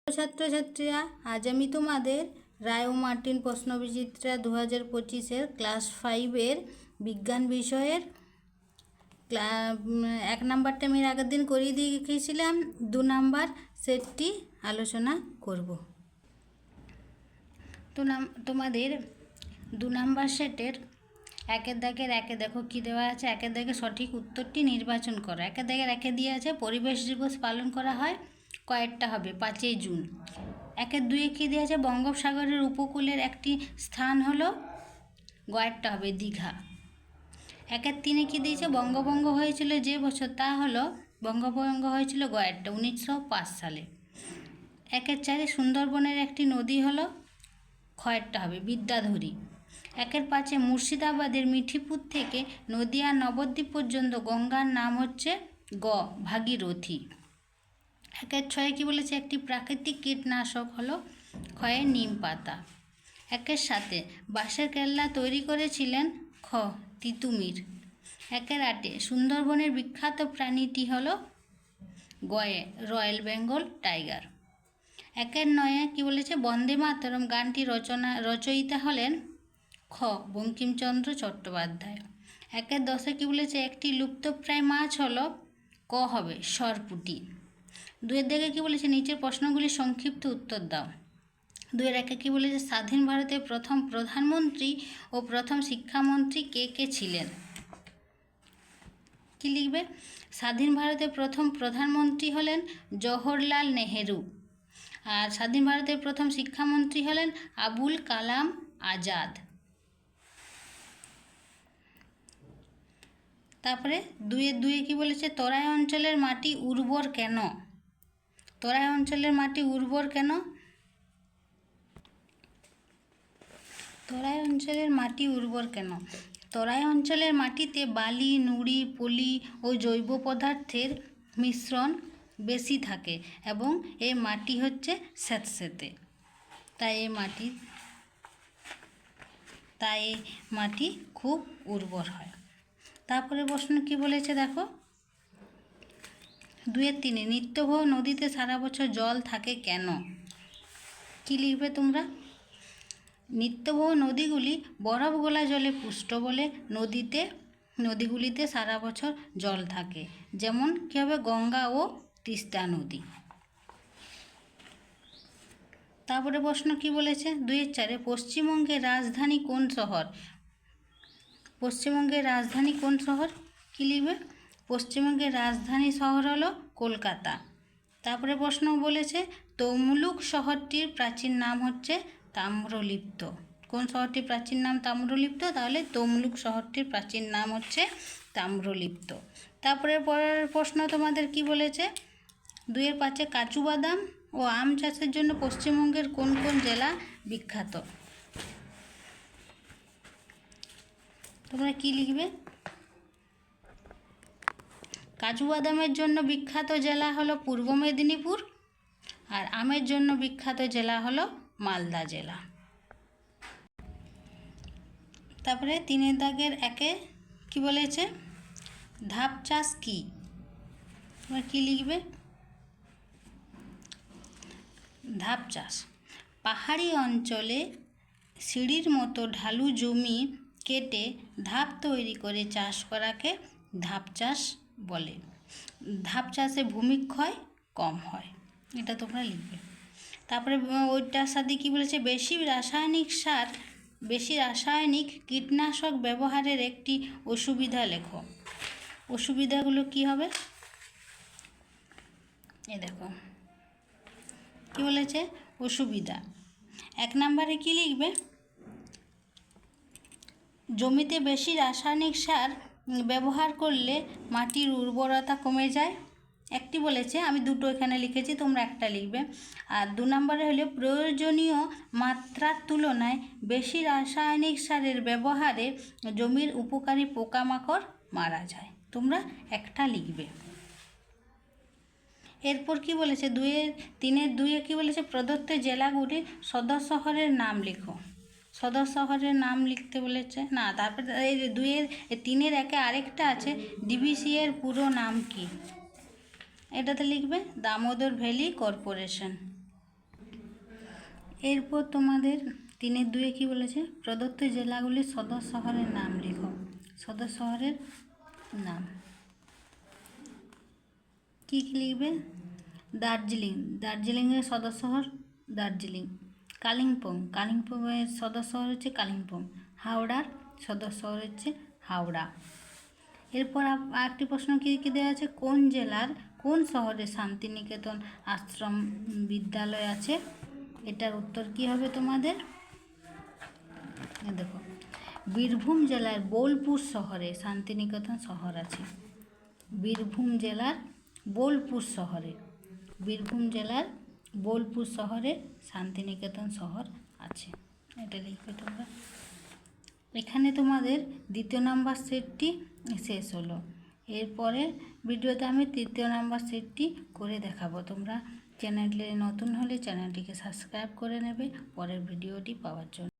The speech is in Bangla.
ছাত্রছাত্রীরা, আজ আমি তোমাদের রায় ও মার্টিন প্রশ্নবিচিত্রা 2025-এর ক্লাস 5-এর বিজ্ঞান বিষয়ের 1 নাম্বারটা আমি আগের দিন করিয়ে দিয়ে গিয়েছিলাম। 2 নাম্বার সেটটি আলোচনা করব। তো তোমাদের 2 নাম্বার সেটের একের দাগের একে দেখো কি দেওয়া আছে। একের দাগের সঠিক উত্তরটি নির্বাচন করো। একের দাগের একে দিয়ে আছে পরিবেশ দিবস পালন করা হয় কয়েকটা হবে 5ই জুন। একের 2-এ কী দেওয়া আছে, বঙ্গোপসাগরের উপকূলের একটি স্থান হলো কয়েকটা হবে দীঘা। একের 3-এ কী দিয়েছে, বঙ্গভঙ্গ হয়েছিল যে বছর তা হলো বঙ্গভঙ্গ হয়েছিল কয়েকটা 1905 সালে। একের 4-এ সুন্দরবনের একটি নদী হলো কয়েকটা হবে বিদ্যাধরী। একের 5-এ মুর্শিদাবাদের মিঠিপুর থেকে নদিয়া নবদ্বীপ পর্যন্ত গঙ্গার নাম হচ্ছে ভাগীরথী। একের 6-এ কী বলেছে, একটি প্রাকৃতিক কীটনাশক হলো ক্ষয়ে নিম পাতা। একের 7-এ বাঁশের কেল্লা তৈরি করেছিলেন তিতুমির। একের 8-এ সুন্দরবনের বিখ্যাত প্রাণীটি হলো রয়্যাল বেঙ্গল টাইগার। একের 9-এ কী বলেছে, বন্দে মাতরম গানটি রচয়িতা হলেন বঙ্কিমচন্দ্র চট্টোপাধ্যায়। একের 10-এ কী বলেছে, একটি লুপ্তপ্রায় মাছ হলো হবে সরপুঁটি। 2-এর দিকে কী বলেছে, নিচের প্রশ্নগুলির সংক্ষিপ্ত উত্তর দাও। 2-এর 1-এ কী বলেছে, স্বাধীন ভারতের প্রথম প্রধানমন্ত্রী ও প্রথম শিক্ষামন্ত্রী কে ছিলেন? কি লিখবে? স্বাধীন ভারতের প্রথম প্রধানমন্ত্রী হলেন জওহরলাল নেহেরু, আর স্বাধীন ভারতের প্রথম শিক্ষামন্ত্রী হলেন আবুল কালাম আজাদ। তারপরে 2-এর 2-এ কী বলেছে, তরাই অঞ্চলের মাটি উর্বর কেন? তরাই অঞ্চলের মাটি উর্বর কেন? তরাই অঞ্চলের মাটি উর্বর কেন? তরাই অঞ্চলের মাটিতে বালি, নুড়ি, পলি ও জৈব পদার্থের মিশ্রণ বেশি থাকে এবং এই মাটি হচ্ছে স্যাঁতসেঁতে, তাই এই মাটি খুব উর্বর হয়। তারপরে প্রশ্ন কি বলেছে দেখো, 2-এর 3-এ নিত্যবহ নদীতে সারা বছর জল থাকে কেন? কি লিখবে তোমরা? নিত্যবহ নদীগুলি বরফ গোলা জলে পুষ্ট বলে নদীগুলিতে সারা বছর জল থাকে, যেমন কী হবে গঙ্গা ও তিস্তা নদী। তারপরে প্রশ্ন কি বলেছে, 2-এর 4-এ পশ্চিমবঙ্গের রাজধানী কোন শহর? পশ্চিমবঙ্গের রাজধানী কোন শহর? কি লিখবে? পশ্চিমবঙ্গের রাজধানী শহর হলো কলকাতা। তারপরে প্রশ্ন বলেছে, তমলুক শহরটির প্রাচীন নাম হচ্ছে তাম্রলিপ্ত। কোন শহরটির প্রাচীন নাম তাম্রলিপ্ত? তাহলে তমলুক শহরটির প্রাচীন নাম হচ্ছে তাম্রলিপ্ত। তারপরে পরের প্রশ্ন তোমাদের কি বলেছে, 2-এর 5-এ কাজু বাদাম ও আম চাষের জন্য পশ্চিমবঙ্গের কোন কোন জেলা বিখ্যাত? তোমরা কি লিখবে? কাজু বাদামের জন্য বিখ্যাত জেলা হলো পূর্ব মেদিনীপুর, আর আমের জন্য বিখ্যাত জেলা হলো মালদা জেলা। তারপরে 3-এর দাগের 1-এ কি বলেছে, ধাপ চাষ কি? তোমরা কি লিখবে? ধাপ চাষ পাহাড়ি অঞ্চলে সিঁড়ির মতো ঢালু জমি কেটে ধাপ তৈরি করে চাষ করাকে ধাপ চাষ বলে। ধাপ চাষে ভূমিক্ষয় কম হয়, এটা তোমরা লিখবে। তারপরে ওইটার সাথে কি বলেছে, বেশি রাসায়নিক কীটনাশক ব্যবহারের একটি অসুবিধা লেখো। অসুবিধাগুলো কি হবে? এই দেখো কি বলেছে, অসুবিধা 1 নম্বরে কি লিখবে, জমিতে বেশি রাসায়নিক সার ব্যবহার করলে মাটির উর্বরতা কমে যায়। একটি বলেছে, আমি 2টো এখানে লিখেছি, তোমরা একটা লিখবে। আর 2 নম্বরে হলে প্রয়োজনীয় মাত্রার তুলনায় বেশি রাসায়নিক সারের ব্যবহারে জমির উপকারী পোকামাকড় মারা যায়। তোমরা একটা লিখবে। এরপর কি বলেছে, 3-এর 2-এ কি বলেছে, প্রদত্ত জেলাগুলির সদর শহরের নাম লেখো। সদর শহরের নাম লিখতে বলেছে না। তারপরে এই 3-এর 1-এ আরেকটা আছে, ডিভিসি এর পুরো নাম কি? এটাতে লিখবে দামোদর ভ্যালি কর্পোরেশন। এরপর তোমাদের 3-2 কি বলেছে, প্রদত্ত জেলাগুলির সদর শহরের নাম লেখো। সদর শহরের নাম কি লিখবে? দার্জিলিং, দার্জিলিংয়ের সদর শহর দার্জিলিং। কালিম্পং, কালিম্পংয়ের সদর শহর হচ্ছে কালিম্পং। হাওড়ার সদর শহর হচ্ছে হাওড়া। এরপর আরেকটি প্রশ্ন কি দেওয়া আছে, কোন জেলার কোন শহরে শান্তিনিকেতন আশ্রম বিদ্যালয় আছে? এটার উত্তর কি হবে তোমাদের? দেখো, বীরভূম জেলার বোলপুর শহরে শান্তিনিকেতন শহর আছে। বীরভূম জেলার বোলপুর শহরে, বীরভূম জেলার বোলপুর শহরে শান্তিনিকেতন শহর আছে। এটা লিখবে তোমরা। এখানে তোমাদের 2 নাম্বার সেটটি শেষ হলো। এরপরে ভিডিওতে আমি 3 নাম্বার সেটটি করে দেখাবো। তোমরা চ্যানেলে নতুন হলে চ্যানেলটিকে সাবস্ক্রাইব করে নেবে পরের ভিডিওটি পাওয়ার জন্য।